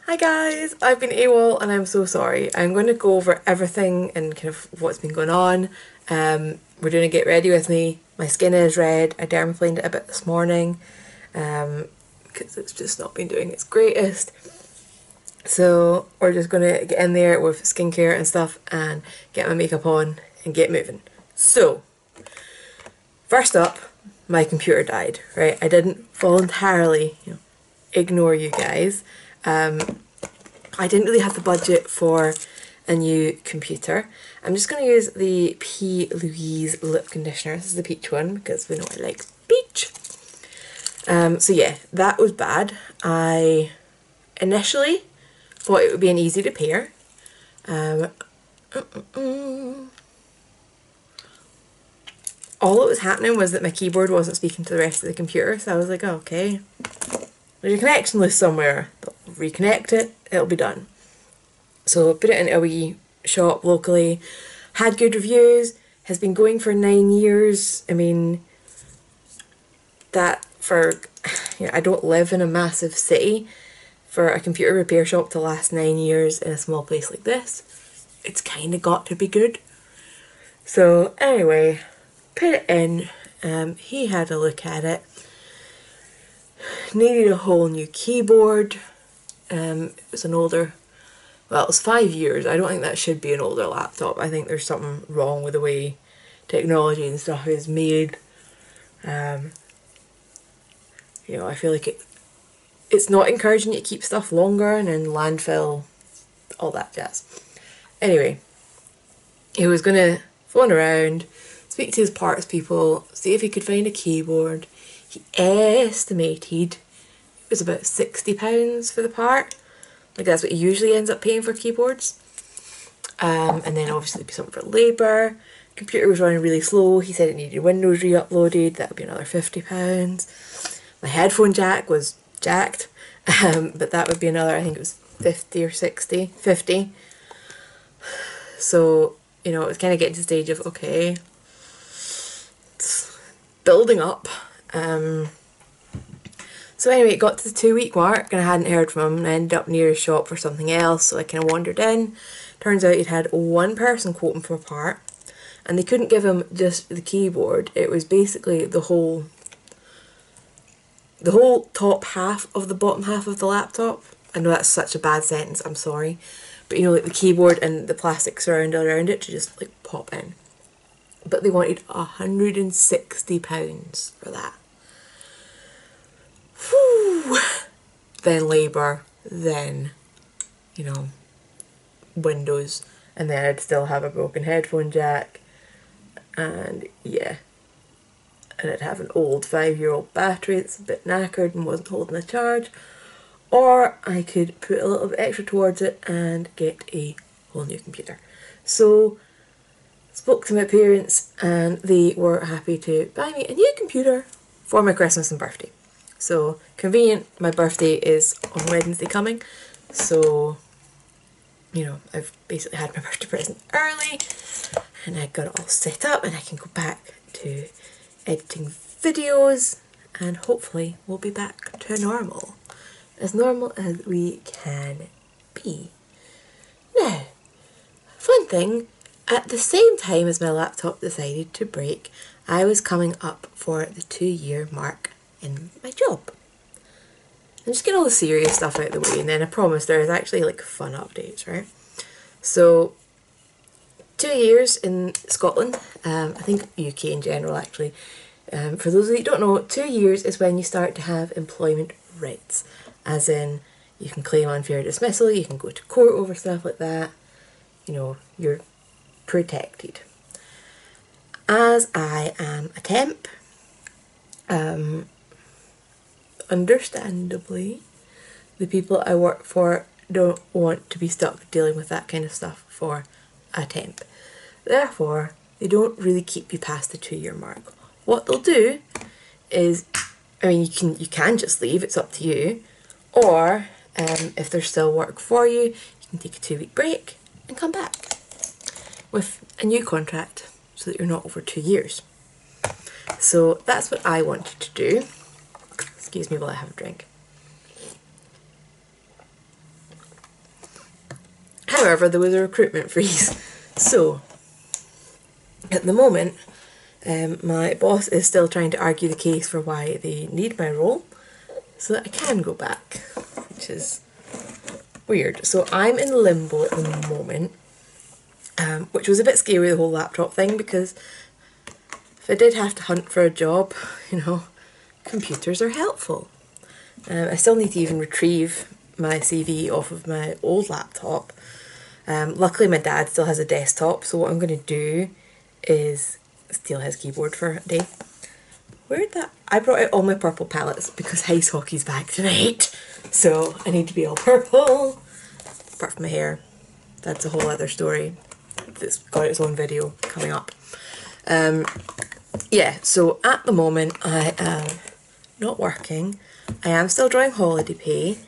Hi guys, I've been AWOL and I'm so sorry. I'm going to go over everything and kind of what's been going on. We're doing a get ready with me. My skin is red. I dermaplaned it a bit this morning because it's just not been doing its greatest. So we're just going to get in there with skincare and stuff and get my makeup on and get moving. So, first up, my computer died, right? I didn't voluntarily, ignore you guys. I didn't really have the budget for a new computer. I'm just going to use the P. Louise lip conditioner. This is the peach one because we know I like peach. So yeah, that was bad. I initially thought it would be an easy repair. All that was happening was that my keyboard wasn't speaking to the rest of the computer, so I was like, oh, okay, there's a connection loose somewhere. They'll reconnect it, it'll be done. So put it in a wee shop locally, had good reviews, has been going for 9 years. I mean, that for, I don't live in a massive city. For a computer repair shop to last 9 years in a small place like this, it's kind of got to be good. So anyway, put it in, he had a look at it, needed a whole new keyboard. It was an older, well, it was 5 years. I don't think that should be an older laptop. I think there's something wrong with the way technology and stuff is made. I feel like it's not encouraging you to keep stuff longer and in landfill, all that jazz. Anyway, he was going to phone around, speak to his parts people, see if he could find a keyboard. He estimated it was about £60 for the part. Like that's what he usually ends up paying for keyboards. And then obviously it'd be something for labour. Computer was running really slow. He said it needed Windows re-uploaded. That would be another £50. My headphone jack was jacked, but that would be another, I think it was 50 or 60, 50. So, it was kind of getting to the stage of, okay, it's building up. So anyway, it got to the 2-week mark and I hadn't heard from him, and I ended up near his shop for something else, so I kind of wandered in. Turns out he'd had one person quote him for a part, and they couldn't give him just the keyboard. It was basically the whole top half of the bottom half of the laptop. I know that's such a bad sentence, I'm sorry. But like the keyboard and the plastic surround around it to just like pop in. But they wanted £160 for that. Whew. Then labour, then, Windows, and then I'd still have a broken headphone jack, and yeah. And I'd have an old 5-year-old battery that's a bit knackered and wasn't holding a charge, or I could put a little bit extra towards it and get a whole new computer. So, spoke to my parents and they were happy to buy me a new computer for my Christmas and birthday. So, convenient, my birthday is on Wednesday coming, so, I've basically had my birthday present early, and I got it all set up, and I can go back to editing videos, and hopefully we'll be back to normal as we can be. Now, fun thing, at the same time as my laptop decided to break, I was coming up for the 2-year mark in my job. And just get all the serious stuff out of the way, and then I promise there is actually like fun updates, right? So, 2 years in Scotland, I think UK in general actually. For those of you who don't know, 2 years is when you start to have employment rights. As in, you can claim unfair dismissal, you can go to court over stuff like that. You're protected. As I am a temp, understandably, the people I work for don't want to be stuck dealing with that kind of stuff for a temp. Therefore, they don't really keep you past the 2-year mark. What they'll do is, you can just leave, it's up to you, or if there's still work for you, you can take a 2-week break and come back with a new contract so that you're not over 2 years. So that's what I wanted to do. Excuse me while I have a drink. However, there was a recruitment freeze. So, at the moment, my boss is still trying to argue the case for why they need my role so that I can go back, which is weird. So I'm in limbo at the moment, which was a bit scary, the whole laptop thing, because if I did have to hunt for a job, you know, computers are helpful. I still need to even retrieve my CV off of my old laptop. Luckily my dad still has a desktop, so what I'm going to do is steal his keyboard for a day. Where'd that... I brought out all my purple palettes because ice hockey's back tonight, so I need to be all purple. Apart from my hair. That's a whole other story. It's got its own video coming up. Yeah, so at the moment I am not working. I am still drawing holiday pay,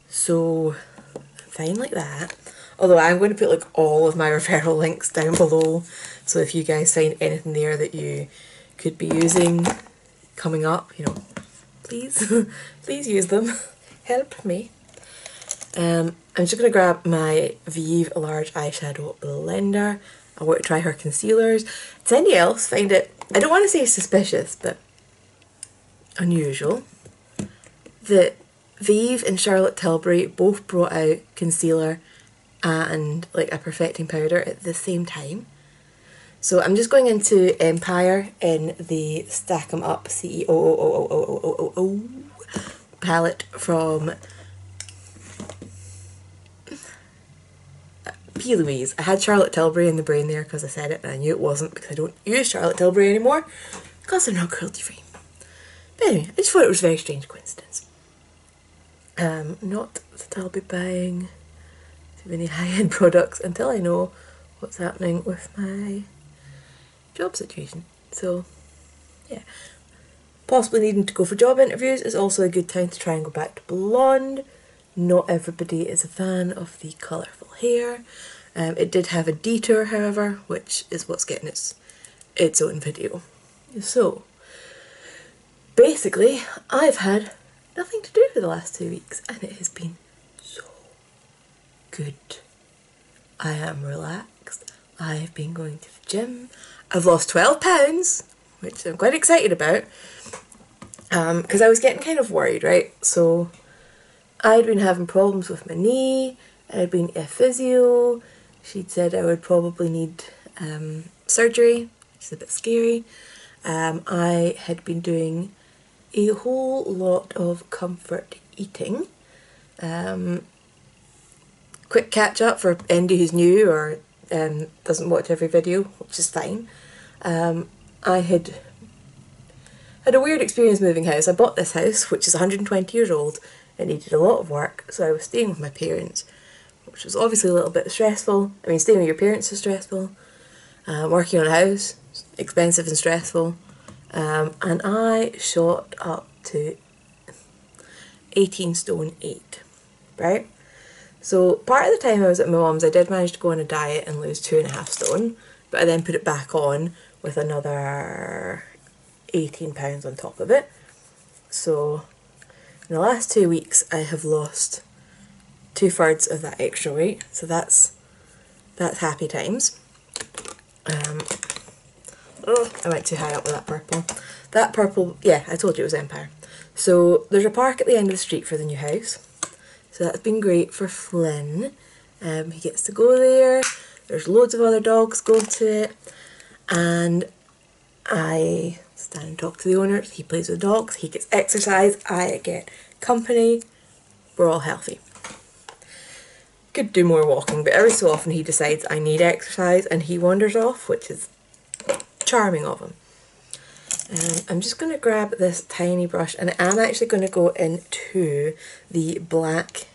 so I'm fine like that. Although I'm going to put like all of my referral links down below, so if you guys find anything there that you could be using coming up, you know, please, please use them. Help me. I'm just going to grab my Vive Large Eyeshadow Blender. I want to try her concealers. Does anybody else find it, I don't want to say suspicious, but unusual, that Vive and Charlotte Tilbury both brought out concealer and like a perfecting powder at the same time? So I'm just going into Empire in the Stack 'em Up CEO palette from P. Louise. I had Charlotte Tilbury in the brain there because I said it and I knew it wasn't, because I don't use Charlotte Tilbury anymore because they're not cruelty free. But anyway, I just thought it was a very strange coincidence. Not that I'll be buying too many high-end products until I know what's happening with my job situation. So yeah, possibly needing to go for job interviews is also a good time to try and go back to blonde. Not everybody is a fan of the colourful hair. It did have a detour, however, which is what's getting its own video. So basically I've had nothing to do for the last 2 weeks and it has been so good. I am relaxed. I've been going to the gym. I've lost 12 pounds, which I'm quite excited about, because I was getting kind of worried, right? So I'd been having problems with my knee, I'd been a physio, she'd said I would probably need surgery, which is a bit scary. I had been doing a whole lot of comfort eating. Quick catch up for Andy who's new or doesn't watch every video, which is fine. I had a weird experience moving house. I bought this house, which is 120 years old. It needed a lot of work, so I was staying with my parents, which was obviously a little bit stressful. I mean, staying with your parents is stressful. Working on a house, expensive and stressful. And I shot up to 18 stone 8, right? So part of the time I was at my mum's, I did manage to go on a diet and lose 2.5 stone, but I then put it back on with another 18 pounds on top of it. So in the last 2 weeks I have lost 2/3 of that extra weight, so that's happy times. Oh, I went too high up with that purple. That purple, yeah, I told you it was Empire. So there's a park at the end of the street for the new house. So that's been great for Flynn. He gets to go there. There's loads of other dogs go to it. And I stand and talk to the owners. He plays with dogs. He gets exercise. I get company. We're all healthy. Could do more walking, but every so often he decides I need exercise and he wanders off, which is charming of him. I'm just going to grab this tiny brush and I'm actually going to go into the black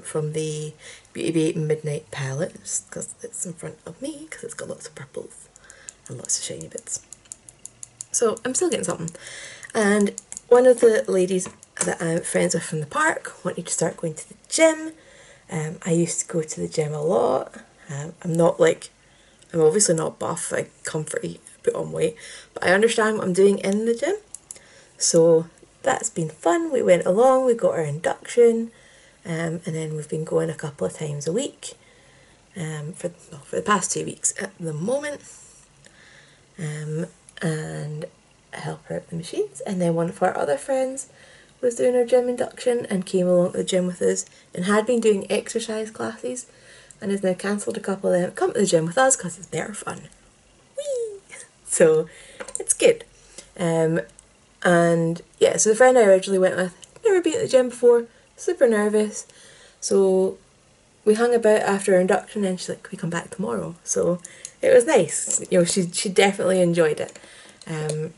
from the Beauty Bay Midnight palette, just because it's in front of me, because it's got lots of purples and lots of shiny bits. So I'm still getting something. And one of the ladies that I'm friends with from the park wanted to start going to the gym. I used to go to the gym a lot. I'm obviously not buff, I comfort eat, put on weight, but I understand what I'm doing in the gym. So that's been fun. We went along, we got our induction, and then we've been going a couple of times a week. for the past 2 weeks at the moment, and help her at the machines. And then one of our other friends was doing her gym induction and came along to the gym with us and had been doing exercise classes and has now cancelled a couple of them, come to the gym with us because it's better fun. Whee! So it's good. And yeah, so the friend I originally went with, never been at the gym before, super nervous. So we hung about after her induction and she's like, can we come back tomorrow? So it was nice. You know, she definitely enjoyed it. I'm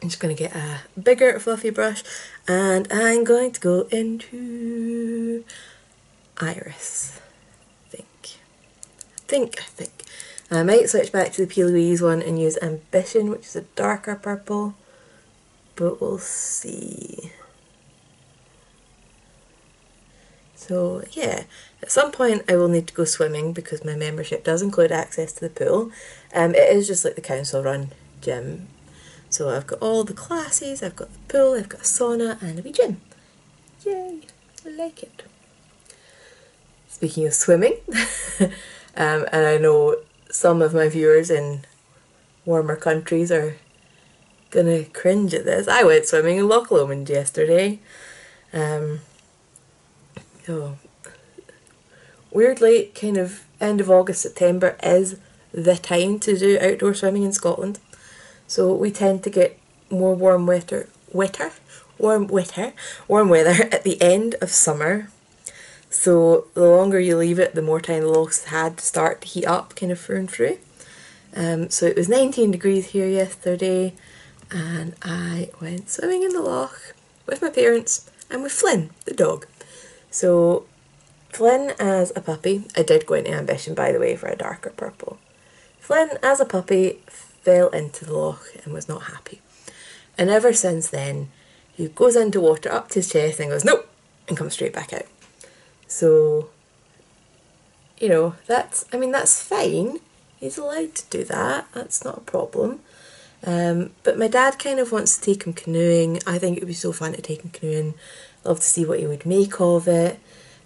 just going to get a bigger fluffy brush and I'm going to go into Iris, I think. I might switch back to the P. Louise one and use Ambition, which is a darker purple, but we'll see. So yeah, at some point I will need to go swimming because my membership does include access to the pool. It is just like the council run gym. So I've got all the classes, I've got the pool, I've got a sauna and a wee gym. Yay, I like it. Speaking of swimming, and I know some of my viewers in warmer countries are gonna cringe at this. I went swimming in Loch Lomond yesterday. So weirdly, kind of end of August, September is the time to do outdoor swimming in Scotland. So we tend to get more warm weather at the end of summer. So the longer you leave it, the more time the lochs had to start to heat up kind of through and through. So it was 19 degrees here yesterday and I went swimming in the loch with my parents and with Flynn, the dog. So Flynn as a puppy, I did go into Ambition by the way for a darker purple. Flynn as a puppy fell into the loch and was not happy. And ever since then, he goes into water up to his chest and goes, nope, and comes straight back out. So, you know, that's fine. He's allowed to do that. That's not a problem. But my dad kind of wants to take him canoeing. I think it would be so fun to take him canoeing. Love to see what he would make of it.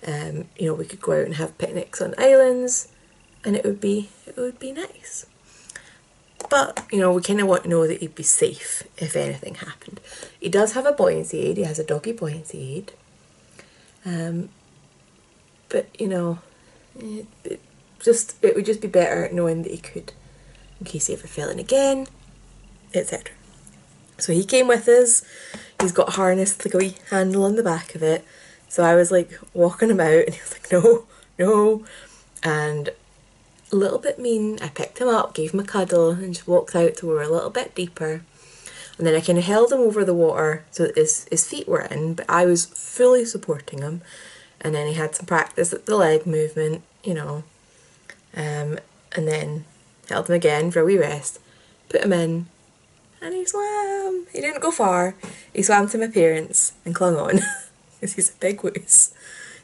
You know, we could go out and have picnics on islands and it would be nice. But, you know, we kind of want to know that he'd be safe if anything happened. He does have a buoyancy aid. He has a doggy buoyancy aid. But, you know, it would just be better knowing that he could, in case he ever fell in again, etc. So he came with us. He's got harnessed like a wee handle on the back of it. So I was like walking him out and he was like, no. And a little bit mean, I picked him up, gave him a cuddle and just walked out to where we were a little bit deeper. And then I kind of held him over the water so that his feet were in, but I was fully supporting him. And then he had some practice at the leg movement, you know. And then held him again for a wee rest, put him in, and he swam. He didn't go far. He swam to my parents and clung on because he's a big wuss.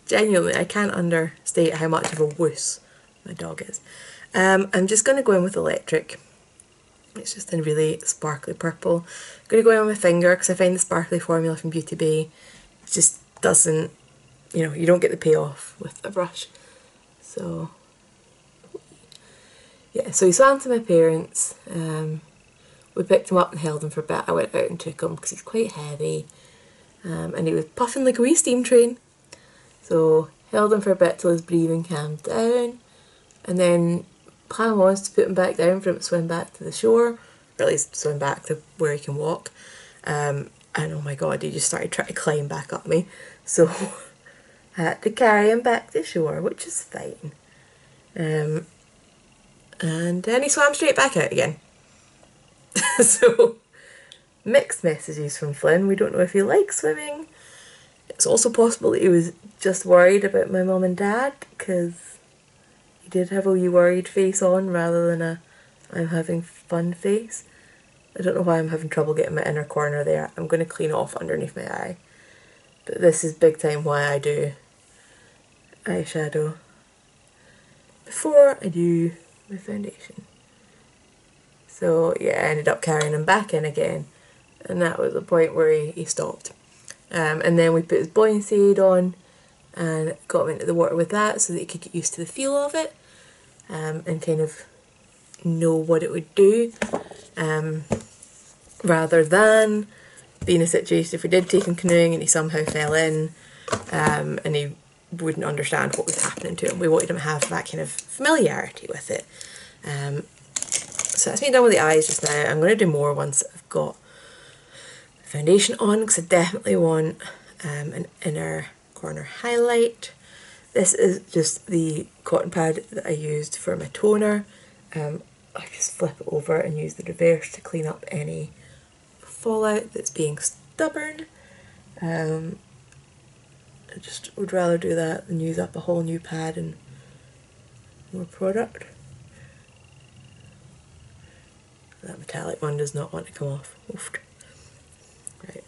Genuinely, I can't understate how much of a wuss my dog is. I'm just going to go in with electric. It's just in really sparkly purple. I'm going to go in on my finger because I find the sparkly formula from Beauty Bay just doesn't, you know, you don't get the payoff with a brush. So, yeah, so he swam to my parents. We picked him up and held him for a bit. I went out and took him because he's quite heavy. And he was puffing like a wee steam train. So, held him for a bit till his breathing calmed down. And then plan was to put him back down for him to swim back to the shore. Or at least swim back to where he can walk. And oh my god, he just started trying to climb back up me. So I had to carry him back to shore, which is fine. And then he swam straight back out again. So, mixed messages from Flynn. We don't know if he likes swimming. It's also possible that he was just worried about my mum and dad, because he did have a wee worried face on rather than a I'm having fun face. I don't know why I'm having trouble getting my inner corner there. I'm going to clean off underneath my eye. But this is big time why I do eyeshadow before I do my foundation. So yeah, I ended up carrying him back in again, and that was the point where he stopped. And then we put his buoyancy aid on and got him into the water with that so that he could get used to the feel of it. and kind of know what it would do, rather than be in a situation if we did take him canoeing and he somehow fell in, and he wouldn't understand what was happening to him. We wanted him to have that kind of familiarity with it. So that's me done with the eyes just now. I'm going to do more once I've got foundation on, because I definitely want an inner corner highlight. This is just the cotton pad that I used for my toner. I just flip it over and use the reverse to clean up any fallout that's being stubborn. I just would rather do that than use up a whole new pad and more product. That metallic one does not want to come off. Oofed. Right.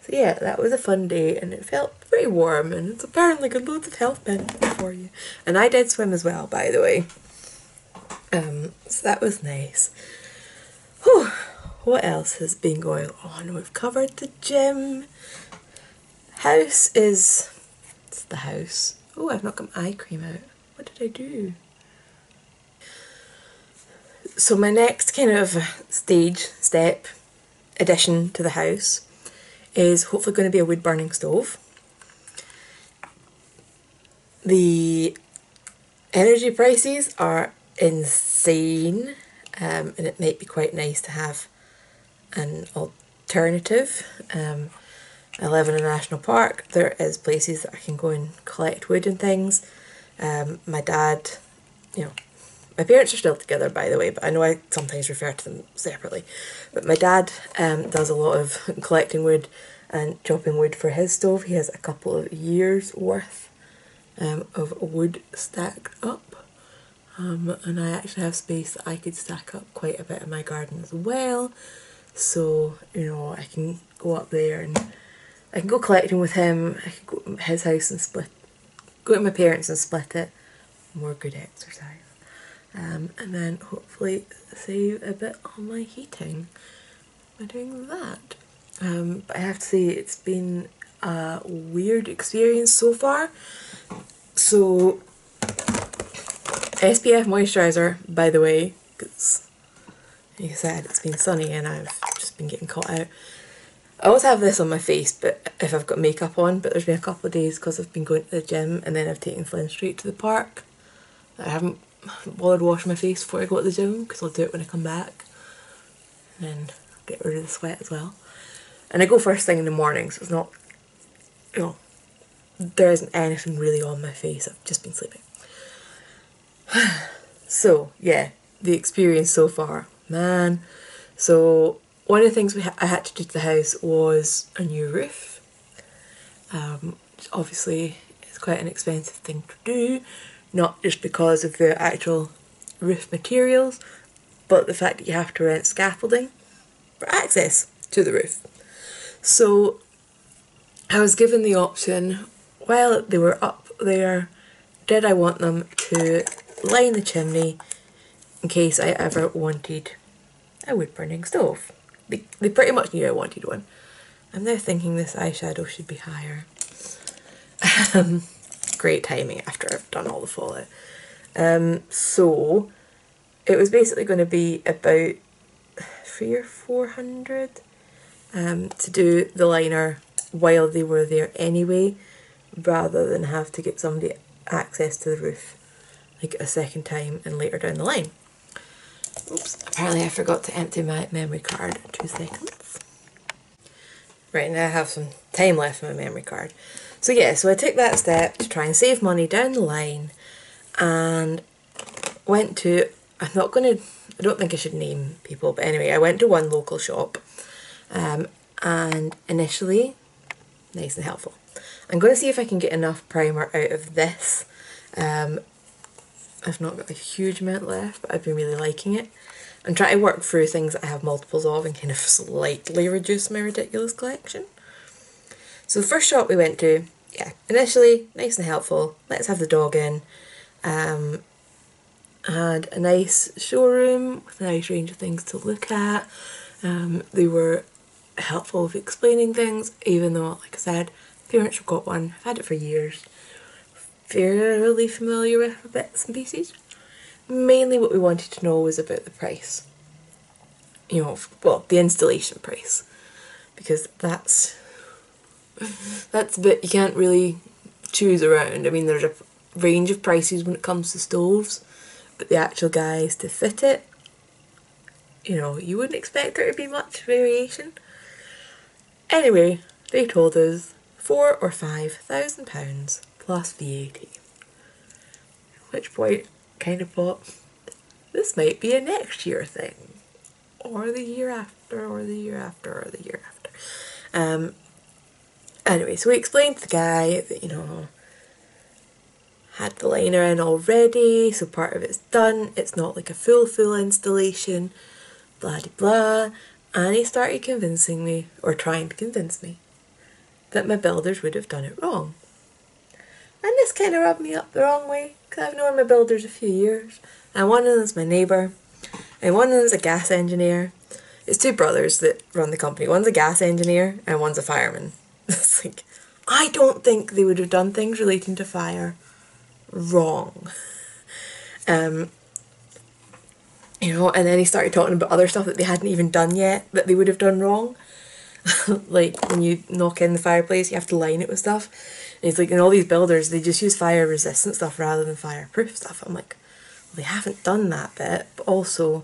So yeah, that was a fun day and it felt very warm, and it's apparently got loads of health benefits for you. And I did swim as well, by the way. So that was nice. Whew. What else has been going on? We've covered the gym. House is... It's the house. Oh, I've not got my eye cream out. What did I do? So my next kind of step addition to the house is hopefully going to be a wood burning stove. The energy prices are insane, and it might be quite nice to have an alternative. I live in a national park. There is places that I can go and collect wood and things. My dad, my parents are still together, by the way, but I know I sometimes refer to them separately. But my dad does a lot of collecting wood and chopping wood for his stove. He has a couple of years worth of wood stacked up. And I actually have space that I could stack up quite a bit in my garden as well. So, I can go up there and I can go collecting with him. I can go to his house and go to my parents and split it. More good exercise. And then hopefully save a bit on my heating by doing that. But I have to say it's been a weird experience so far. So SPF moisturiser, by the way, because like I said, it's been sunny and I've just been getting caught out. I always have this on my face, but if I've got makeup on, but there's been a couple of days because I've been going to the gym and then I've taken Flynn straight to the park. I haven't bothered washing my face before I go to the gym because I'll do it when I come back. And then get rid of the sweat as well. And I go first thing in the morning, so it's not, there isn't anything really on my face. I've just been sleeping. So, yeah, the experience so far. Man. So, one of the things I had to do to the house was a new roof. Which obviously is quite an expensive thing to do. Not just because of the actual roof materials, but the fact that you have to rent scaffolding for access to the roof. So I was given the option, while they were up there, did I want them to line the chimney in case I ever wanted a wood burning stove. They pretty much knew I wanted one. I'm now thinking this eyeshadow should be higher. Great timing after I've done all the fallout. So it was basically going to be about 300 or 400 to do the liner while they were there anyway, rather than have to get somebody access to the roof like a second time and later down the line. Oops, apparently I forgot to empty my memory card. 2 seconds. Right, now I have some time left in my memory card. So yeah, so I took that step to try and save money down the line and went to, I don't think I should name people, but anyway, I went to one local shop and initially, nice and helpful. I'm going to see if I can get enough primer out of this. I've not got a huge amount left, but I've been really liking it. I'm trying to work through things that I have multiples of and kind of slightly reduce my ridiculous collection. So the first shop we went to, yeah, initially nice and helpful. Let's have the dog in. Had a nice showroom with a nice range of things to look at. They were helpful with explaining things, even though, like I said, parents have got one. I've had it for years. fairly familiar with bits and pieces. Mainly what we wanted to know was about the price. You know, well, the installation price. Because that's a bit you can't really choose around. I mean, there's a range of prices when it comes to stoves, but the actual guys to fit it, you know, you wouldn't expect there to be much variation. Anyway, they told us £4,000 or £5,000 plus VAT. At which point, kind of thought, this might be a next year thing, or the year after, or the year after, or the year after. Anyway, so we explained to the guy that, you know, had the liner in already, so part of it's done, it's not like a full installation, blah de blah, and he started convincing me, or trying to convince me, that my builders would have done it wrong. And this kind of rubbed me up the wrong way, because I've known my builders a few years, and one of them's my neighbour, and one of them's a gas engineer. It's two brothers that run the company. One's a gas engineer and one's a fireman. It's like, I don't think they would have done things relating to fire wrong. You know, and then he started talking about other stuff that they hadn't even done yet that they would have done wrong. Like when you knock in the fireplace, you have to line it with stuff. And he's like, in all these builders, they just use fire resistant stuff rather than fireproof stuff. I'm like, well, they haven't done that bit, but also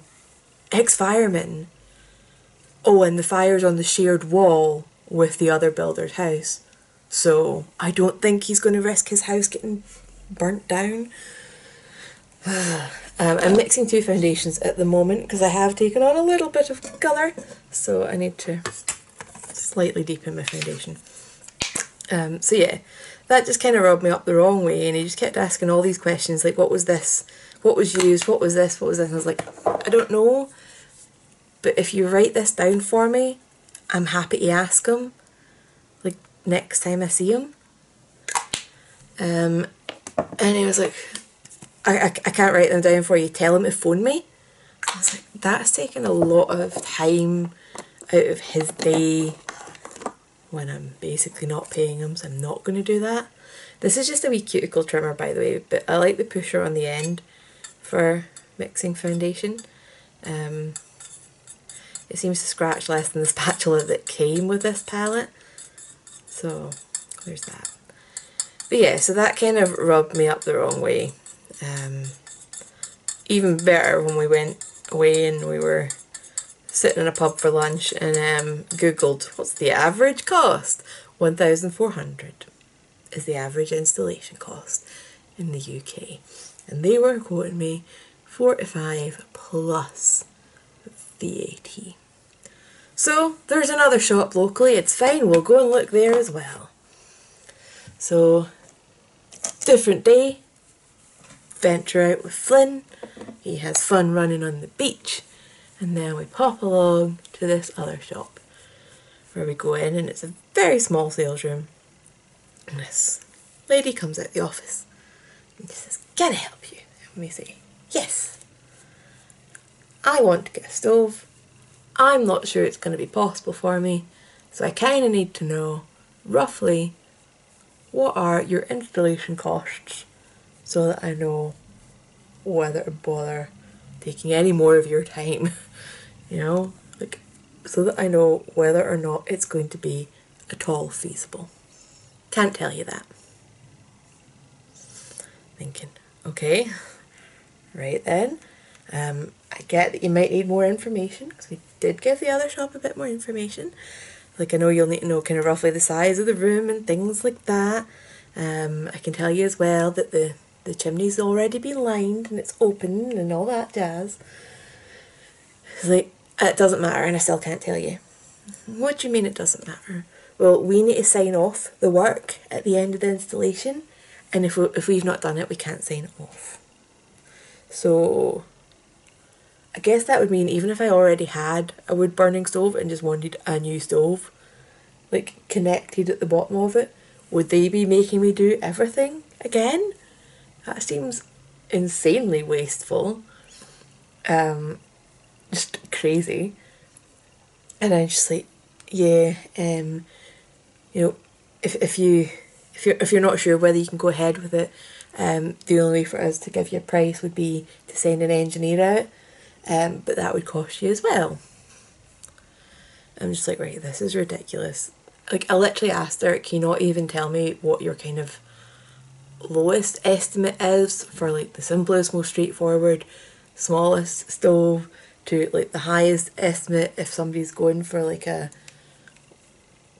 ex-firemen. Oh, and the fire's on the shared wall with the other builder's house. So I don't think he's going to risk his house getting burnt down. I'm mixing two foundations at the moment because I have taken on a little bit of colour. So I need to slightly deepen my foundation. So yeah, that just kind of rubbed me up the wrong way, and he just kept asking all these questions like, what was this? What was used? What was this? What was this? And I was like, I don't know. But if you write this down for me, I'm happy to ask him, like, next time I see him. And he was like, I can't write them down for you, tell him to phone me. I was like, that's taking a lot of time out of his day when I'm basically not paying him, so I'm not going to do that. This is just a wee cuticle trimmer, by the way, but I like the pusher on the end for mixing foundation. It seems to scratch less than the spatula that came with this palette. So there's that. But yeah, so that kind of rubbed me up the wrong way. Even better when we went away and we were sitting in a pub for lunch and googled what's the average cost. 1,400 is the average installation cost in the UK. And they were quoting me 45 plus VAT. So there's another shop locally, it's fine, we'll go and look there as well. So, different day, venture out with Flynn, he has fun running on the beach, and then we pop along to this other shop where we go in, and it's a very small sales room, and this lady comes out the office and she says, can I help you? And we say, yes. I want to get a stove. I'm not sure it's going to be possible for me, so I kind of need to know roughly what are your installation costs so that I know whether to bother taking any more of your time, you know, like, so that I know whether or not it's going to be at all feasible. Can't tell you that. Thinking, okay, right then. I get that you might need more information, because we did give the other shop a bit more information. Like, I know you'll need to know kind of roughly the size of the room and things like that. I can tell you as well that the chimney's already been lined and it's open and all that jazz. It's like, it doesn't matter and I still can't tell you. What do you mean it doesn't matter? Well, we need to sign off the work at the end of the installation, and if we've not done it, we can't sign it off. So I guess that would mean even if I already had a wood burning stove and just wanted a new stove, like connected at the bottom of it, would they be making me do everything again? That seems insanely wasteful. Just crazy. And I'm just like, yeah, you know, if you're not sure whether you can go ahead with it, The only way for us to give you a price would be to send an engineer out, but that would cost you as well. I'm just like, right, this is ridiculous. Like, I literally asked her, can you not even tell me what your kind of lowest estimate is for like the simplest, most straightforward, smallest stove, to like the highest estimate if somebody's going for like a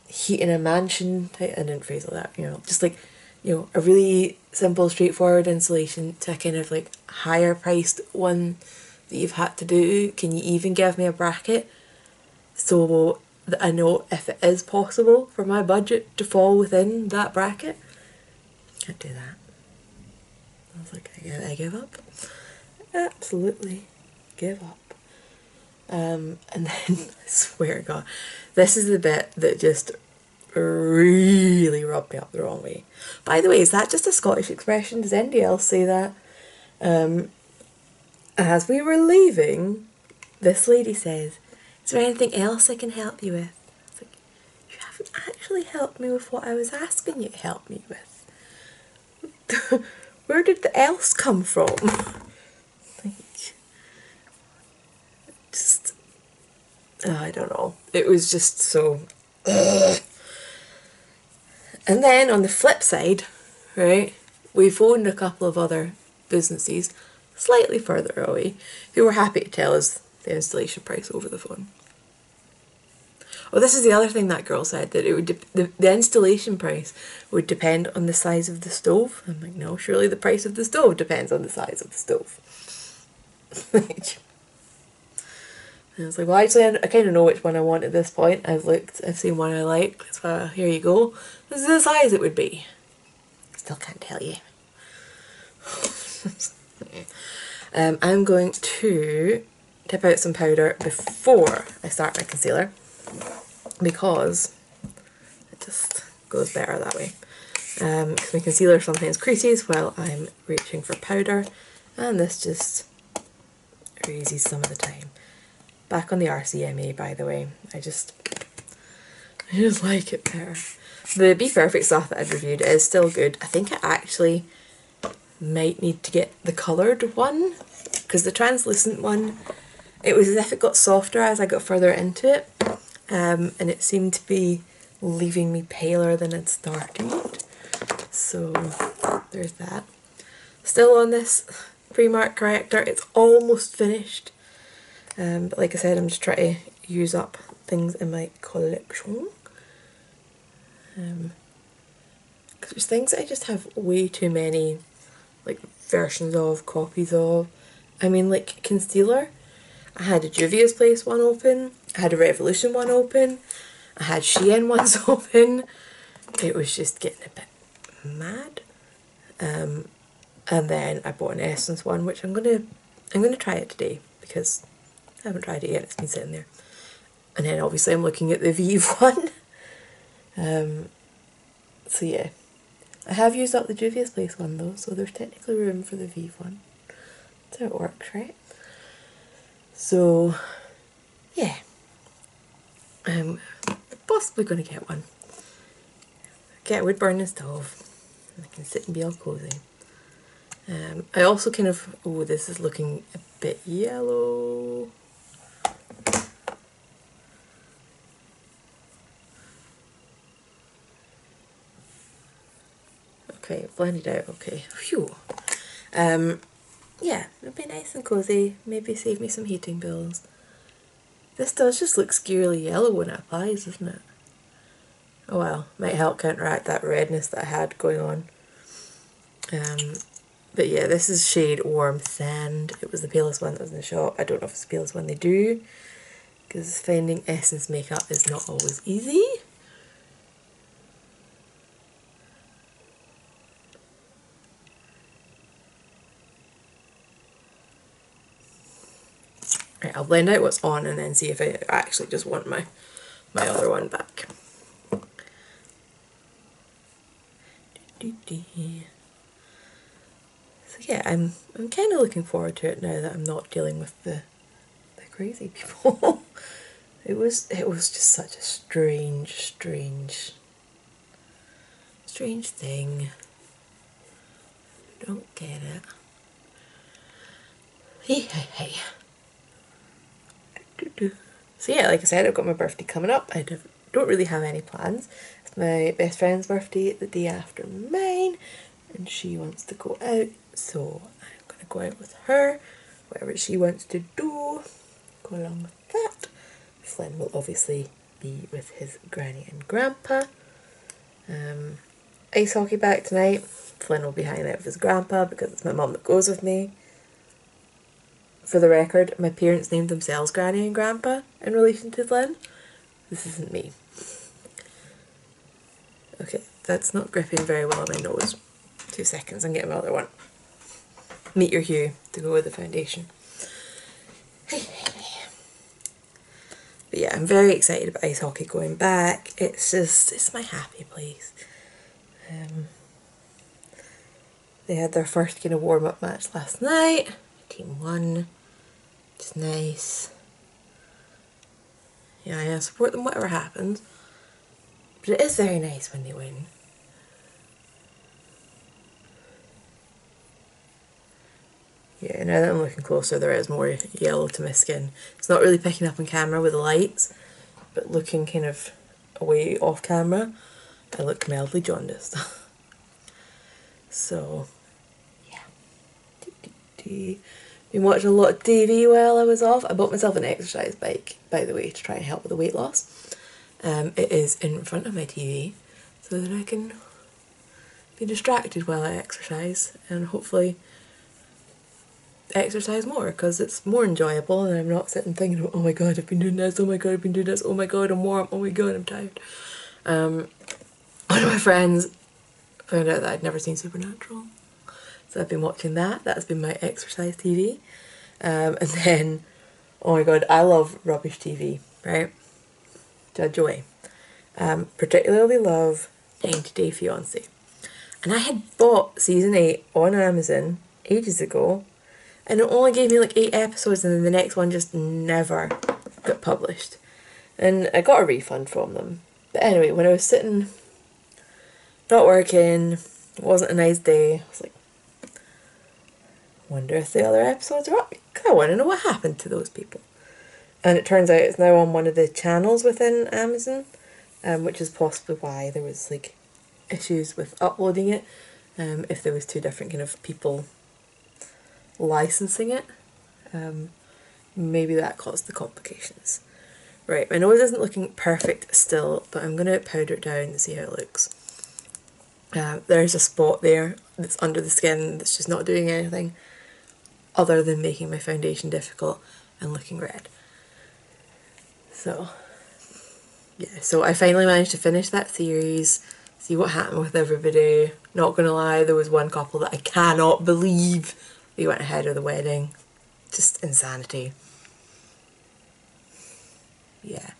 heat in a mansion type. I didn't phrase it like that, you know, just like, you know, a really simple, straightforward installation to a kind of like higher priced one that you've had to do. Can you even give me a bracket so that I know if it is possible for my budget to fall within that bracket? Can't do that. I was like, I give up. Absolutely give up. And then, I swear to God, this is the bit that just really rubbed me up the wrong way. By the way, is that just a Scottish expression? Does anybody else say that? As we were leaving, this lady says, is there anything else I can help you with? I was like, you haven't actually helped me with what I was asking you to help me with. Where did the else come from? Like, just, I don't know. It was just so... Ugh. And then on the flip side, right, we phoned a couple of other businesses slightly further away who were happy to tell us the installation price over the phone. Oh, this is the other thing that girl said, that it would the installation price would depend on the size of the stove. I'm like, no, surely the price of the stove depends on the size of the stove. And I was like, well, actually, I kind of know which one I want at this point. I've looked, I've seen one I like, so here you go. This is the size it would be. Still can't tell you. I'm going to tip out some powder before I start my concealer, because it just goes better that way. Because my concealer sometimes creases while I'm reaching for powder, and this just creases some of the time. Back on the RCMA, by the way. I just like it better. The Be Perfect stuff that I've reviewed is still good. I think I actually might need to get the coloured one, because the translucent one, it was as if it got softer as I got further into it, and it seemed to be leaving me paler than it started. So there's that. Still on this Primark corrector. It's almost finished. But like I said, I'm just trying to use up things in my collection. Because there's things that I just have way too many like versions of, copies of. I mean, like concealer. I had a Juvia's Place one open. I had a Revolution one open. I had Shein ones open. It was just getting a bit mad. And then I bought an Essence one, which I'm gonna try it today, because I haven't tried it yet, it's been sitting there. And then obviously I'm looking at the Vive one. So yeah. I have used up the Juvia's Place one though, so there's technically room for the Vive one. That's how it works, right? So, yeah. I'm possibly going to get one. Get a wood burning stove. And I can sit and be all cozy. I also kind of... Oh, this is looking a bit yellow. Okay, blended out, okay. Phew. Yeah, it'd be nice and cozy. Maybe save me some heating bills. This does just look scarily yellow when it applies, doesn't it? Oh well, might help counteract that redness that I had going on. But yeah, this is shade Warm Sand. It was the palest one that was in the shop. I don't know if it's the palest one they do, because finding Essence makeup is not always easy. Right, I'll blend out what's on and then see if I actually just want my other one back. So yeah, I'm kind of looking forward to it now that I'm not dealing with the crazy people. It was just such a strange thing. Don't get it. Hey. So yeah, like I said, I've got my birthday coming up. I don't really have any plans. It's my best friend's birthday the day after mine, and she wants to go out, so I'm going to go out with her. Whatever she wants to do, go along with that. Flynn will obviously be with his granny and grandpa. Ice hockey back tonight. Flynn will be hanging out with his grandpa because it's my mum that goes with me. For the record, my parents named themselves Granny and Grandpa in relation to Flynn. This isn't me. Okay, that's not gripping very well on my nose. 2 seconds, I'm getting another one. Meet your hue to go with the foundation. But yeah, I'm very excited about ice hockey going back. It's my happy place. They had their first kind of warm-up match last night. Team won. It's nice. Yeah, I support them whatever happens. But it is very nice when they win. Yeah, now that I'm looking closer, there is more yellow to my skin. It's not really picking up on camera with the lights, but looking kind of away off camera, I look mildly jaundiced. So, yeah. Been watching a lot of TV while I was off. I bought myself an exercise bike, by the way, to try and help with the weight loss. It is in front of my TV, so that I can be distracted while I exercise, and hopefully exercise more, because it's more enjoyable and I'm not sitting thinking, oh my god, I've been doing this, oh my god, I've been doing this, oh my god, I'm warm, oh my god, I'm tired. One of my friends found out that I'd never seen Supernatural, so I've been watching that. That's been my exercise TV. And then, oh my god, I love rubbish TV, right? Judge away. Particularly love 90 Day Fiancé. And I had bought season 8 on Amazon ages ago, and it only gave me like 8 episodes, and then the next one just never got published. And I got a refund from them. But anyway, when I was sitting, not working, it wasn't a nice day, I was like, wonder if the other episodes are up. I want to know what happened to those people. And it turns out it's now on one of the channels within Amazon, which is possibly why there was like issues with uploading it, if there was 2 different kind of people licensing it. Maybe that caused the complications. Right, my nose isn't looking perfect still, but I'm going to powder it down to see how it looks. There's a spot there that's under the skin that's just not doing anything other than making my foundation difficult and looking red. So, yeah, so I finally managed to finish that series, see what happened with everybody. Not gonna lie, there was one couple that I cannot believe they went ahead of the wedding. Just insanity. Yeah.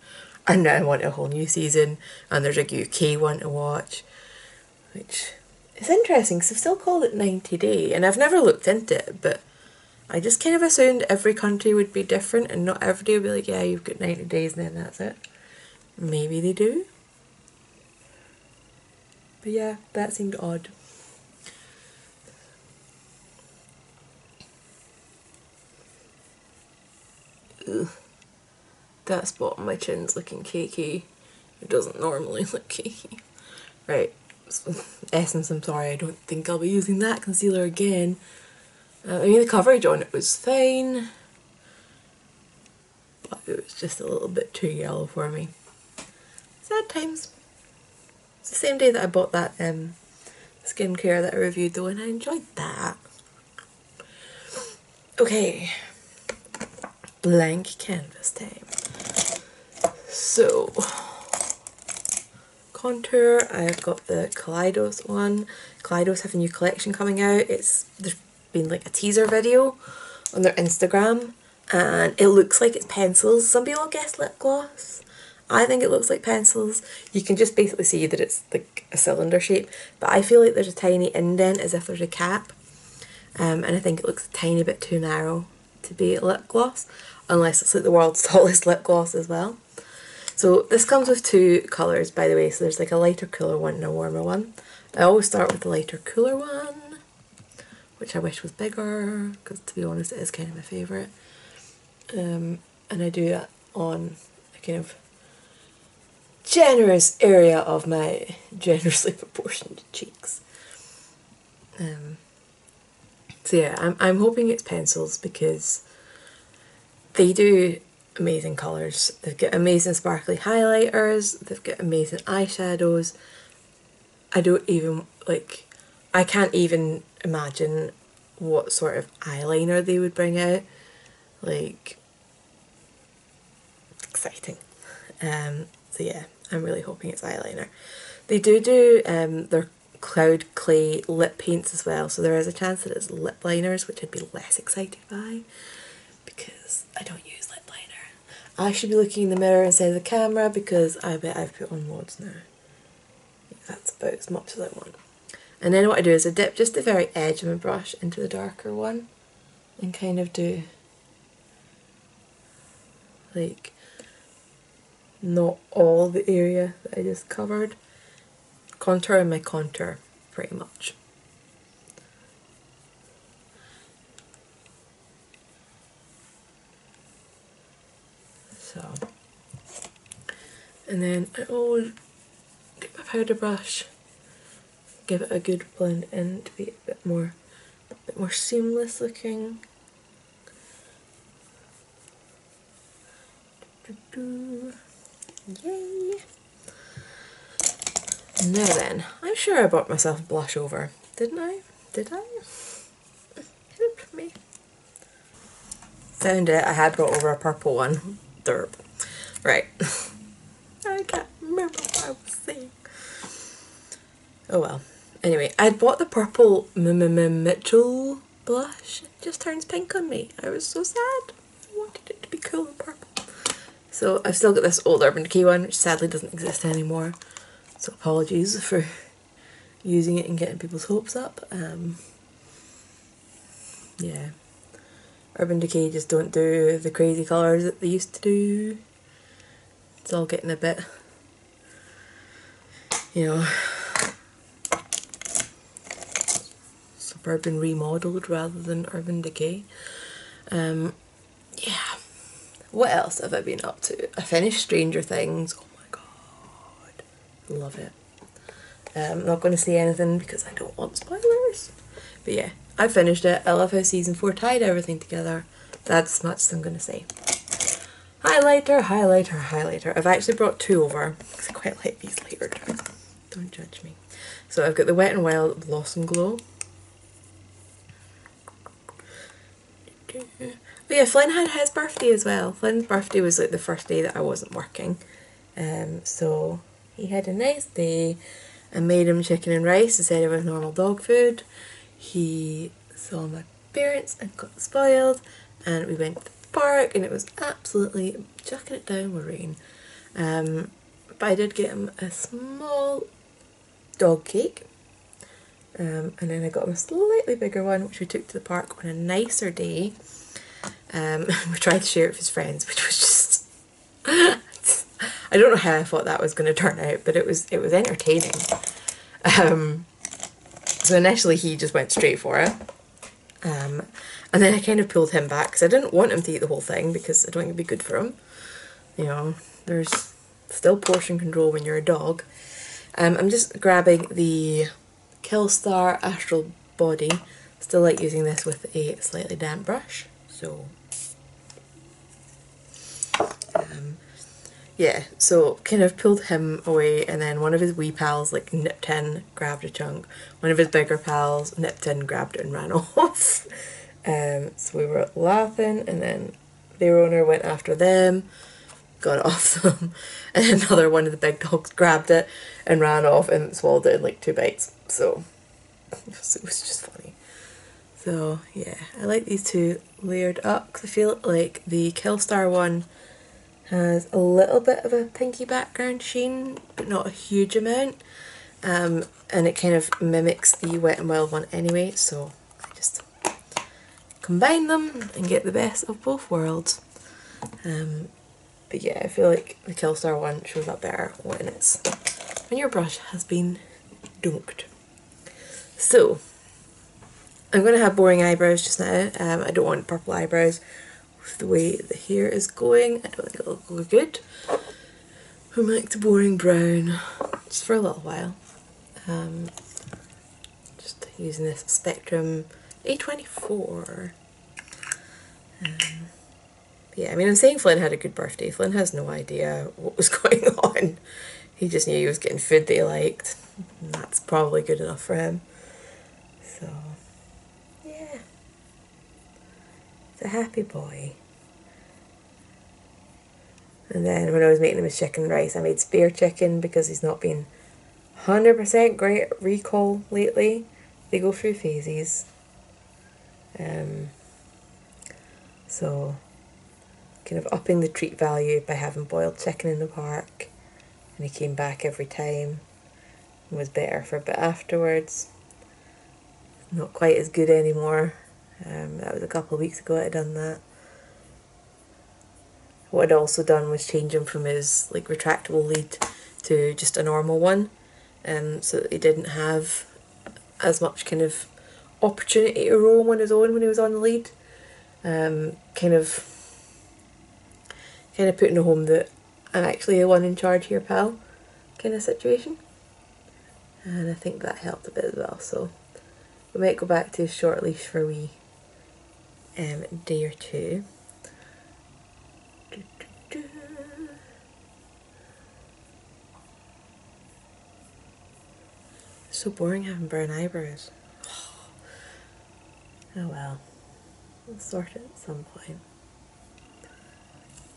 And now I want a whole new season, and there's a UK one to watch, which is interesting because I've still called it 90 Day, and I've never looked into it, but I just kind of assumed every country would be different and not everybody would be like, yeah, you've got 90 days and then that's it. Maybe they do. But yeah, that seemed odd. Ugh. That spot on my chin's looking cakey. It doesn't normally look cakey. Right, so, Essence, I'm sorry, I don't think I'll be using that concealer again. I mean, the coverage on it was fine, but it was just a little bit too yellow for me. Sad times. It's the same day that I bought that skincare that I reviewed though, and I enjoyed that. Okay, blank canvas time. So, contour, I've got the Kaleidos one. Kaleidos have a new collection coming out. There's been like a teaser video on their Instagram, and it looks like it's pencils. Some people guess lip gloss. I think it looks like pencils. You can just basically see that it's like a cylinder shape, but I feel like there's a tiny indent as if there's a cap, and I think it looks a tiny bit too narrow to be a lip gloss, unless it's like the world's tallest lip gloss as well. So this comes with 2 colours, by the way, so there's like a lighter cooler one and a warmer one. I always start with the lighter cooler one. which I wish was bigger, because to be honest it is kind of my favourite. And I do that on a kind of generous area of my generously proportioned cheeks. So yeah, I'm hoping it's pencils because they do amazing colours. They've got amazing sparkly highlighters, they've got amazing eyeshadows. I don't even, like, I can't even imagine what sort of eyeliner they would bring out. Like, exciting. So yeah, I'm really hoping it's eyeliner. They do their cloud clay lip paints as well, so there is a chance that it's lip liners, which I'd be less excited by because I don't use lip liner. I should be looking in the mirror instead of the camera because I bet I've put on loads now. That's about as much as I want. And then what I do is I dip just the very edge of my brush into the darker one and kind of do like not all the area that I just covered. Contour my contour pretty much. So, and then I always get my powder brush, give it a good blend in to be a bit more seamless looking. Yay! Now then, I'm sure I bought myself a blush over, didn't I? Did I? Help me. Found it, I had brought over a purple one. Derp. Right. I can't remember what I was saying. Oh well. Anyway, I'd bought the purple Mitchell blush. It just turns pink on me. I was so sad. I wanted it to be cool and purple. So I've still got this old Urban Decay one, which sadly doesn't exist anymore. So apologies for using it and getting people's hopes up. Yeah. Urban Decay just don't do the crazy colours that they used to do. It's all getting a bit, you know, suburban remodelled rather than Urban Decay. Yeah. What else have I been up to? I finished Stranger Things. Oh my god. Love it. I'm not going to say anything because I don't want spoilers. But yeah, I finished it. I love how season 4 tied everything together. That's as much as I'm going to say. Highlighter, highlighter, highlighter. I've actually brought two over because I quite like these layered. Don't judge me. So I've got the Wet n Wild Blossom Glow. But yeah, Flynn had his birthday as well. Flynn's birthday was like the first day that I wasn't working. So he had a nice day. I made him chicken and rice instead of normal dog food. He saw my parents and got spoiled, and we went to the park and it was absolutely chucking it down with rain. But I did get him a small dog cake. And then I got him a slightly bigger one, which we took to the park on a nicer day. We tried to share it with his friends, which was just I don't know how I thought that was going to turn out, but it was entertaining. So initially he just went straight for it, and then I kind of pulled him back because I didn't want him to eat the whole thing because I don't think it'd be good for him. You know, there's still portion control when you're a dog. I'm just grabbing the Killstar Astral Body. Still like using this with a slightly damp brush. So yeah, so kind of pulled him away, and then one of his wee pals like nipped in, grabbed a chunk. One of his bigger pals nipped in, grabbed it and ran off. So we were laughing, and then their owner went after them, got it off them, and another one of the big dogs grabbed it and ran off and swallowed it in like 2 bites. So it was just funny. So yeah, I like these two layered up because I feel like the Killstar one has a little bit of a pinky background sheen, but not a huge amount. And it kind of mimics the Wet n Wild one anyway, so I just combine them and get the best of both worlds. But yeah, I feel like the Killstar one shows up better when your brush has been dunked. So I'm going to have boring eyebrows just now. I don't want purple eyebrows. With the way the hair is going, I don't think it'll look good. We make the boring brown just for a little while. Just using this Spectrum A24. Yeah, I mean, I'm saying Flynn had a good birthday. Flynn has no idea what was going on. He just knew he was getting food that he liked. And that's probably good enough for him. So, yeah. It's a happy boy. And then when I was making him his chicken rice, I made spare chicken because he's not been 100% great at recall lately. They go through phases. So, kind of upping the treat value by having boiled chicken in the park. And he came back every time and was better for a bit afterwards. Not quite as good anymore. That was a couple of weeks ago I'd done that. What I'd also done was change him from his like retractable lead to just a normal one, so that he didn't have as much kind of opportunity to roam on his own when he was on the lead. Kind of putting a home that I'm actually the one in charge here, pal, kind of situation. And I think that helped a bit as well. So we might go back to a short leash for a wee day or two. So boring having brown eyebrows. Oh well, we'll sort it at some point.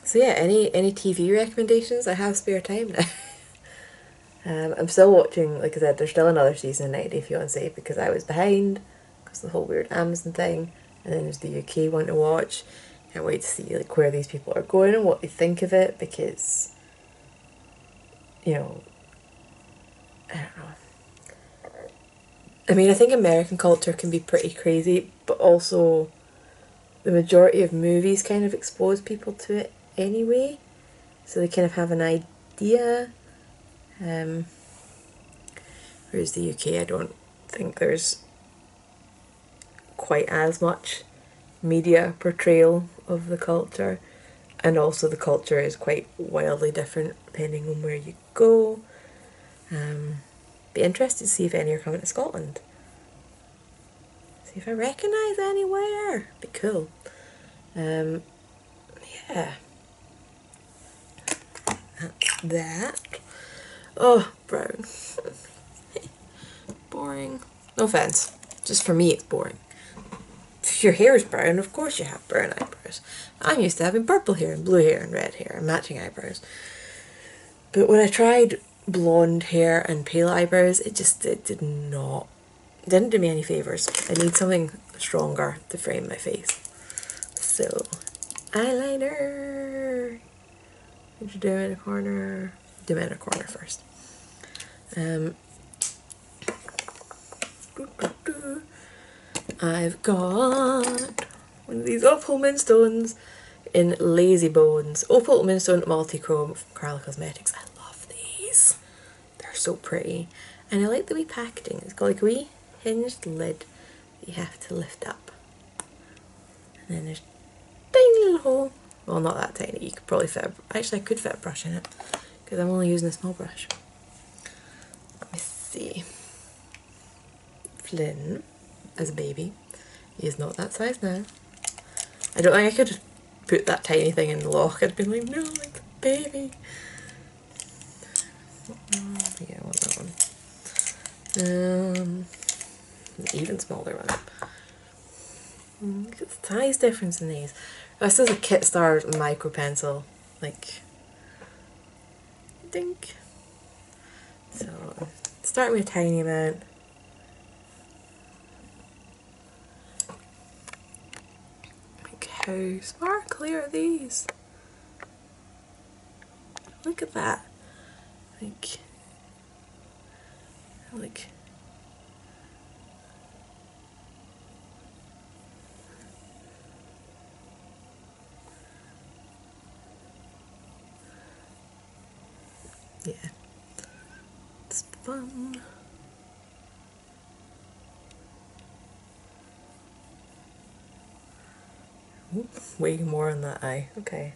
So yeah, any TV recommendations? I have spare time now. I'm still watching, like I said, there's still another season of 90 Day Fiancé because I was behind because of the whole weird Amazon thing, and then there's the UK one to watch. Can't wait to see like where these people are going and what they think of it because, you know, I don't know. I mean, I think American culture can be pretty crazy, but also the majority of movies kind of expose people to it anyway, so they kind of have an idea. Whereas the UK, I don't think there's quite as much media portrayal of the culture, and also the culture is quite wildly different depending on where you go. Be interested to see if any are coming to Scotland. See if I recognise anywhere. Be cool. Yeah. That. Oh, brown. Boring. No offence. Just for me it's boring. If your hair is brown, of course you have brown eyebrows. I'm used to having purple hair and blue hair and red hair and matching eyebrows. But when I tried blonde hair and pale eyebrows, it didn't do me any favours. I need something stronger to frame my face. So, eyeliner. What you do in a corner? Do it in a corner first. I've got one of these Opal Moonstones in Lazy Bones. Opal Moonstone Multichrome from Carla Cosmetics. I love these. They're so pretty. And I like the wee packaging. It's got like a wee hinged lid that you have to lift up. And then there's a tiny little hole. Well, not that tiny. You could probably fit actually I could fit a brush in it because I'm only using a small brush. Let me see. Flynn, as a baby, he is not that size now. I don't think I could put that tiny thing in the lock. I'd be like, no, like a baby. Yeah, I want that one. An even smaller one. Look at the size difference in these. This is a Kit Star micro pencil. Like, dink. So, start with a tiny amount. Like, how sparkly are these? Look at that. Like, yeah, it's fun. way more on that eye. Okay.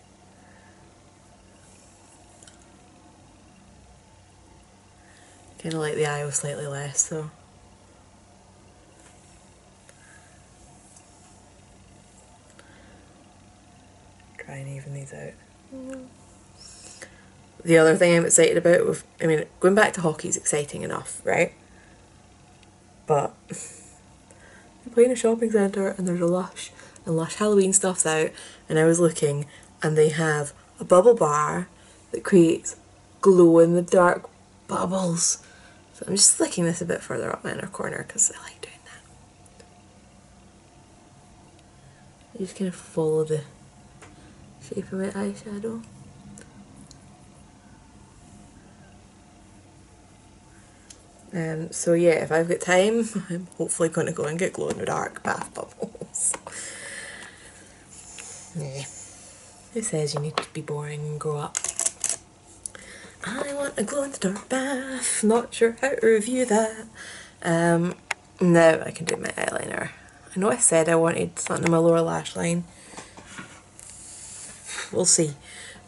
Kind of like the eye was slightly less though. Try and even these out. The other thing I'm excited about with, I mean, going back to hockey is exciting enough, right? But I play in a shopping centre and there's a Lush, and Lush Halloween stuff's out, and I was looking and they have a bubble bar that creates glow in the dark bubbles. So I'm just flicking this a bit further up my inner corner because I like doing that. I just kind of follow the shape of my eyeshadow. So yeah, if I've got time, I'm hopefully going to go and get glow in the dark bath bubbles. Yeah. Who says you need to be boring and grow up? I want a glow in the dark bath. Not sure how to review that. Now I can do my eyeliner. I know I said I wanted something in my lower lash line. We'll see.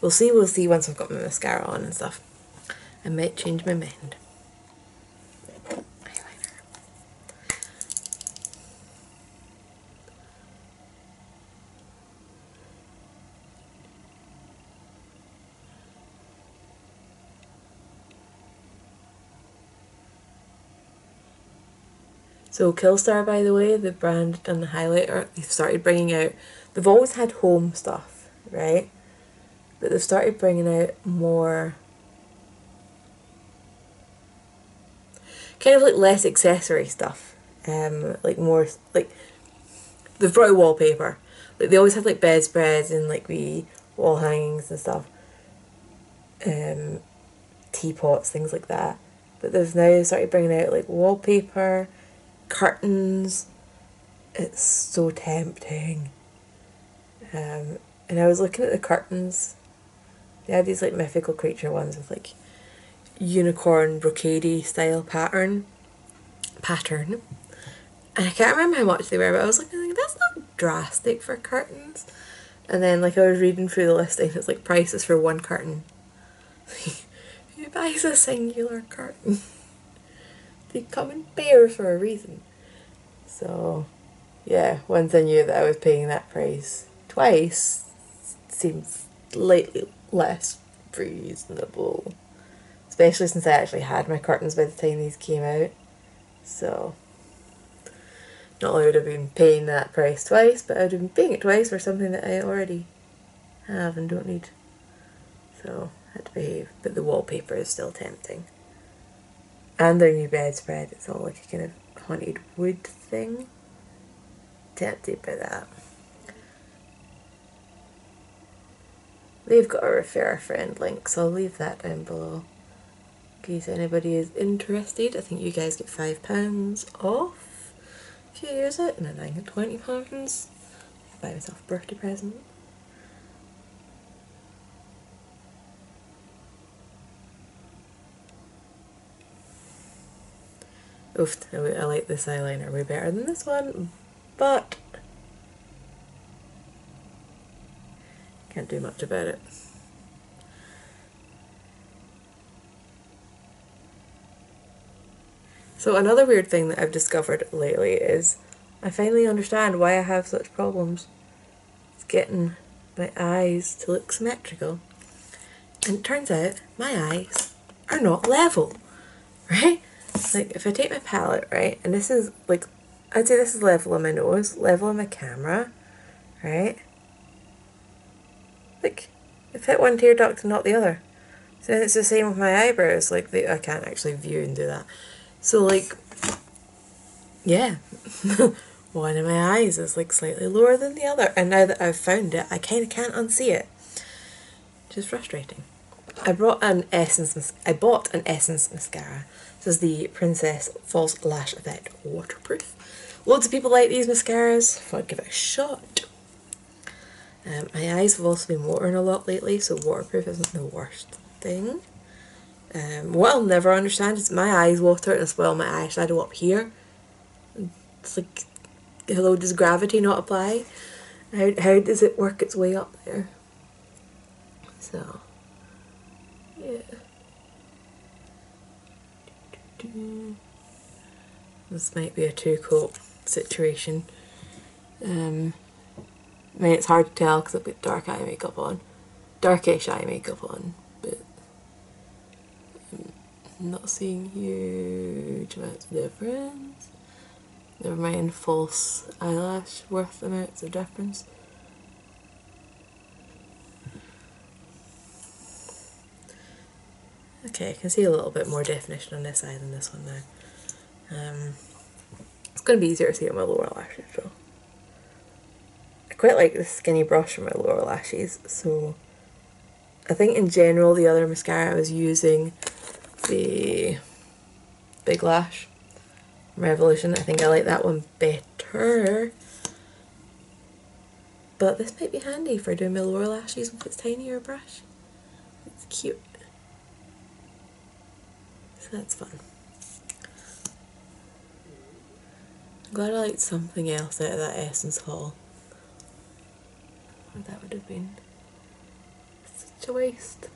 We'll see once I've got my mascara on and stuff. I might change my mind. So Killstar, by the way, the brand and the highlighter, they've started bringing out, they've always had home stuff, right? But they've started bringing out more, kind of like less accessory stuff. Like more, like, they've brought out wallpaper. Like they always have like bedspreads and like wee wall hangings and stuff. Teapots, things like that. But they've now started bringing out like wallpaper, curtains. It's so tempting. And I was looking at the curtains. They had these like mythical creature ones with like unicorn brocade style pattern. And I can't remember how much they were, but I was looking like, that's not drastic for curtains. And then like I was reading through the listing, it's like prices for one curtain. Who buys a singular curtain? They come in pairs for a reason. So yeah, once I knew that I was paying that price twice, seems slightly less reasonable. Especially since I actually had my curtains by the time these came out. So not only would I have been paying that price twice, but I would have been paying it twice for something that I already have and don't need. So I had to behave. But the wallpaper is still tempting. And their new bedspread, it's all like a kind of haunted wood thing. Tempted by that. They've got a refer a friend link, so I'll leave that down below in case anybody is interested. I think you guys get £5 off if you use it, and then I get £20. Buy myself a birthday present. Oof, I like this eyeliner way better than this one, but can't do much about it. So another weird thing that I've discovered lately is I finally understand why I have such problems with getting my eyes to look symmetrical. And it turns out my eyes are not level, right? Like if I take my palette, right, and this is like, I'd say this is level on my nose, level on my camera, right? Like, I've hit one tear duct and not the other. So it's the same with my eyebrows, like I can't actually view and do that. So like, yeah, one of my eyes is like slightly lower than the other, and now that I've found it, I kind of can't unsee it, which is frustrating. I bought an Essence mascara. This is the Princess False Lash Effect Waterproof. Loads of people like these mascaras, so I'd give it a shot. My eyes have also been watering a lot lately, so waterproof isn't the worst thing. What I'll never understand is my eyes water as well my eyeshadow up here. It's like, hello, does gravity not apply? How does it work its way up there? So, yeah. This might be a two-coat situation. I mean, it's hard to tell because I've got dark eye makeup on. Darkish eye makeup on, but I'm not seeing huge amounts of difference. Never mind false eyelash worth amounts of difference. Okay, I can see a little bit more definition on this eye than this one now. It's going to be easier to see on my lower lashes though. I quite like the skinny brush for my lower lashes, so I think in general the other mascara I was using, the Big Lash Revolution, I think I like that one better. But this might be handy for doing my lower lashes with its tinier brush. It's cute. So that's fun. I'm glad I liked something else out of that Essence haul. Or that would have been such a waste.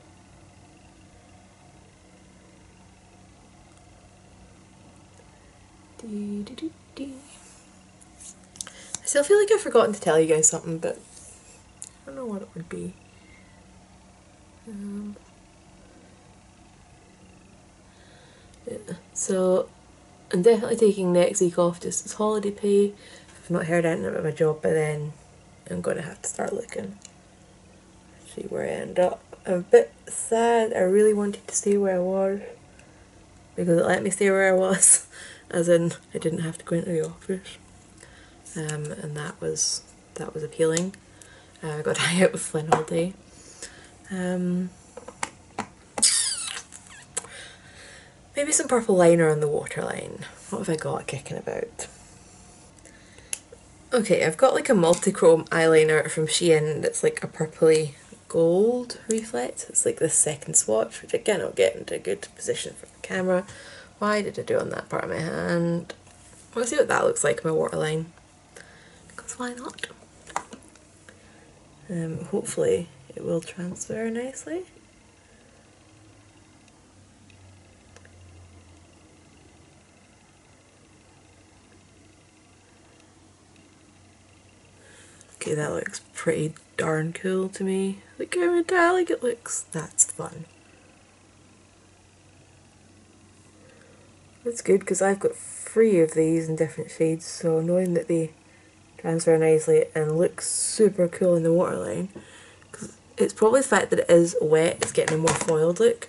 I still feel like I've forgotten to tell you guys something, but I don't know what it would be. Yeah. So I'm definitely taking next week off just as holiday pay. If I've not heard anything about my job by then, I'm going to have to start looking. See where I end up. I'm a bit sad. I really wanted to stay where I was because it let me stay where I was, as in I didn't have to go into the office, and that was appealing. I got to hang out with Flynn all day. Maybe some purple liner on the waterline. What have I got kicking about? Okay, I've got like a multi-chrome eyeliner from Shein that's like a purpley gold reflect. It's like this second swatch, which I cannot get into a good position for the camera. Why did I do on that part of my hand? Let's see what that looks like on my waterline. Because why not? Hopefully it will transfer nicely. Okay, that looks pretty darn cool to me. Look how metallic it looks. That's fun. That's good because I've got 3 of these in different shades, so knowing that they transfer nicely and look super cool in the waterline. It's probably the fact that it is wet, it's getting a more foiled look.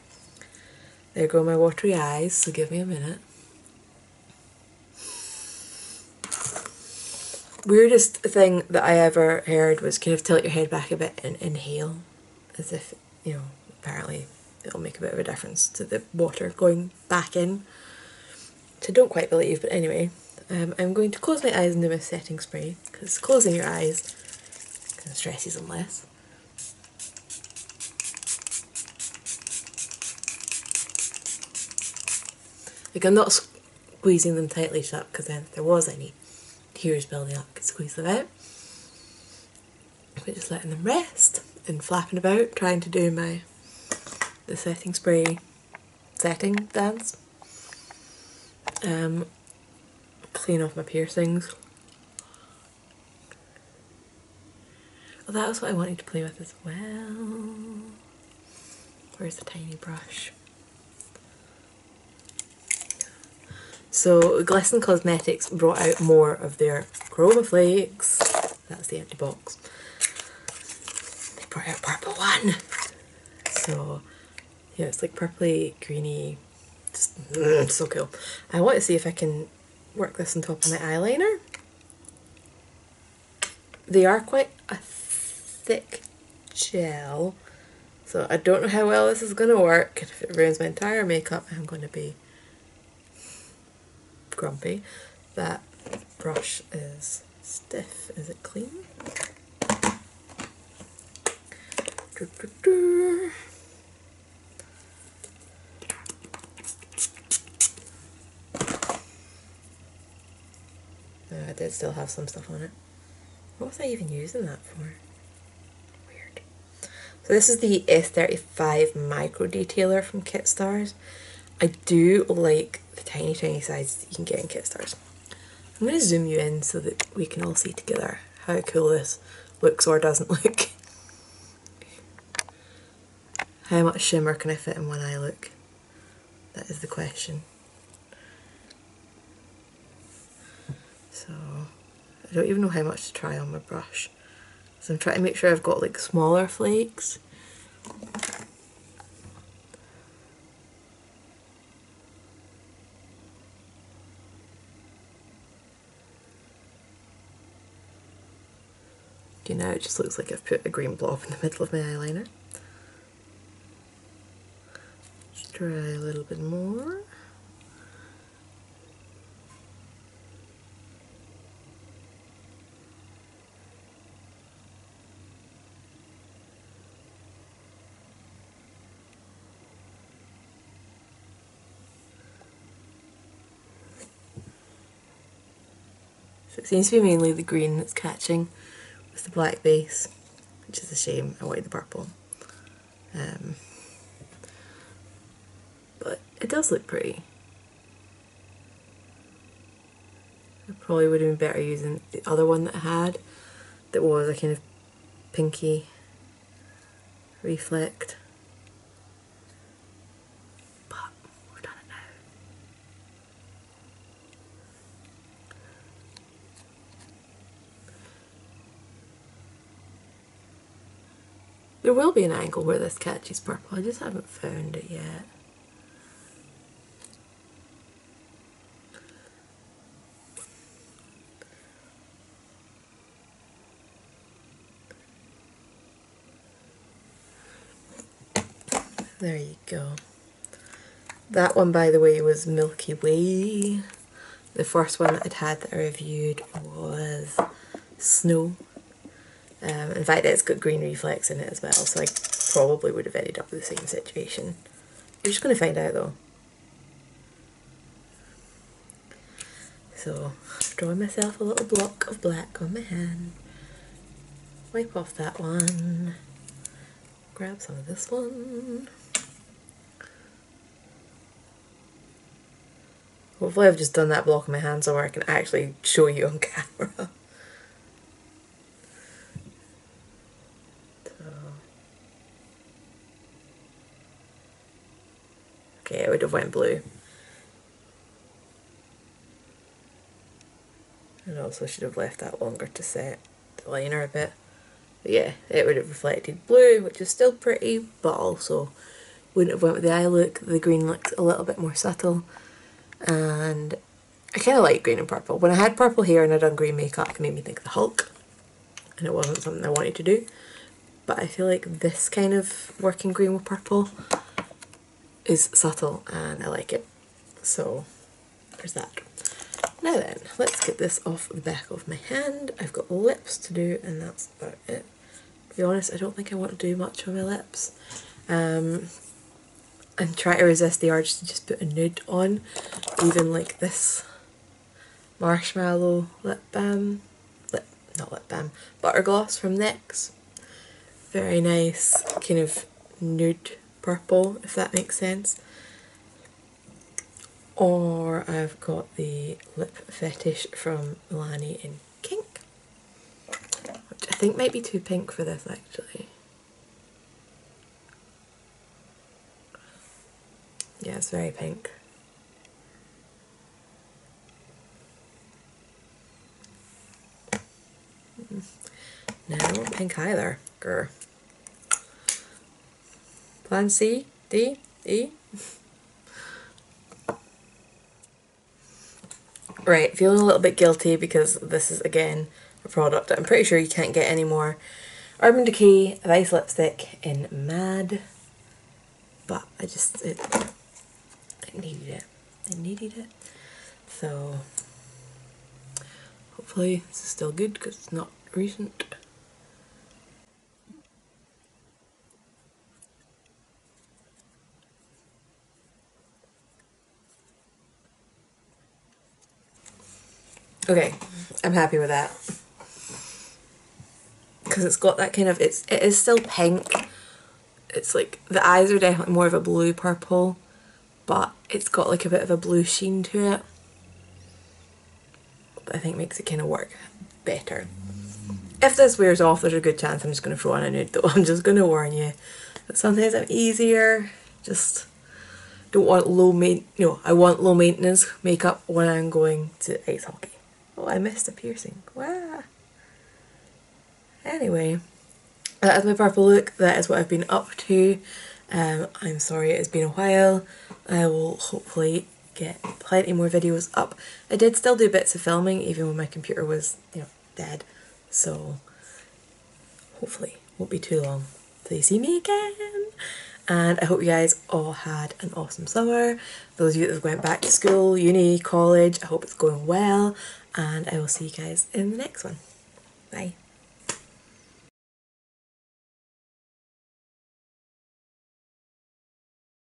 There go my watery eyes, so give me a minute. Weirdest thing that I ever heard was kind of tilt your head back a bit and inhale, as if, you know, apparently it'll make a bit of a difference to the water going back in, which I don't quite believe, but anyway. I'm going to close my eyes and do my setting spray, because closing your eyes kind of stresses them less. Like, I'm not squeezing them tightly shut, because then if there was any tears building up, I could squeeze them out. But just letting them rest and flapping about, trying to do the setting spray setting dance. Clean off my piercings. Oh, that was what I wanted to play with as well. Where's the tiny brush? So Glisten Cosmetics brought out more of their Chroma Flakes. That's the empty box. They brought out a purple one. So yeah, it's like purpley, greeny, just so cool. I want to see if I can work this on top of my eyeliner. They are quite a thick gel, so I don't know how well this is going to work. If it ruins my entire makeup, I'm going to be grumpy. That brush is stiff. Is it clean? I did still have some stuff on it. What was I even using that for? Weird. So this is the S35 Micro Detailer from Kit Stars. I do like the tiny sizes that you can get in Kit Stars. I'm going to zoom you in so that we can all see together how cool this looks or doesn't look. How much shimmer can I fit in one eye look? That is the question. So, I don't even know how much to try on my brush. So I'm trying to make sure I've got like smaller flakes. Okay, now it just looks like I've put a green blob in the middle of my eyeliner. Just try a little bit more. So it seems to be mainly the green that's catching with the black base, which is a shame. I wanted the purple. But it does look pretty. I probably would have been better using the other one that I had, that was a kind of pinky reflect. But we've done it now. There will be an angle where this catches purple, I just haven't found it yet. There you go. That one, by the way, was Milky Way. The first one that I'd had that I reviewed was Snow. In fact, it's got green reflex in it as well, so I probably would have ended up with the same situation. You're just going to find out though. So, draw myself a little block of black on my hand. Wipe off that one. Grab some of this one. Hopefully I've just done that block on my hand so I can actually show you on camera. Okay, it would have went blue. And also should have left that longer to set the liner a bit. But yeah, it would have reflected blue, which is still pretty, but also wouldn't have went with the eye look. The green looks a little bit more subtle. And I kind of like green and purple. When I had purple hair and I'd done green makeup, it made me think of the Hulk. And it wasn't something I wanted to do. But I feel like this kind of working green with purple is subtle and I like it. So there's that. Now then, let's get this off the back of my hand. I've got lips to do and that's about it. To be honest, I don't think I want to do much on my lips. I'm trying to resist the urge to just put a nude on, even like this marshmallow butter gloss from NYX. Very nice, kind of nude purple, if that makes sense. Or I've got the Lip Fetish from Milani in Kink, which I think might be too pink for this actually. Yeah, it's very pink. No, not pink either. Grr. Plan C, D, E. Right, feeling a little bit guilty because this is again a product that I'm pretty sure you can't get anymore. Urban Decay Vice Lipstick in Mad. But I needed it. I needed it. So hopefully this is still good because it's not recent. Okay, I'm happy with that. because it's got that kind of, it is still pink. It's like, the eyes are definitely more of a blue purple, but it's got like a bit of a blue sheen to it. That I think makes it kind of work better. If this wears off, there's a good chance I'm just going to throw on a nude though. I'm just going to warn you that sometimes I'm easier. Just don't want I want low maintenance makeup when I'm going to ice hockey. Oh, I missed a piercing. Wow. Anyway, that is my purple look. That is what I've been up to. I'm sorry it's been a while. I will hopefully get plenty more videos up. I did still do bits of filming even when my computer was, dead. So hopefully won't be too long till you see me again. And I hope you guys all had an awesome summer. Those of you that went back to school, uni, college, I hope it's going well. And I will see you guys in the next one. Bye.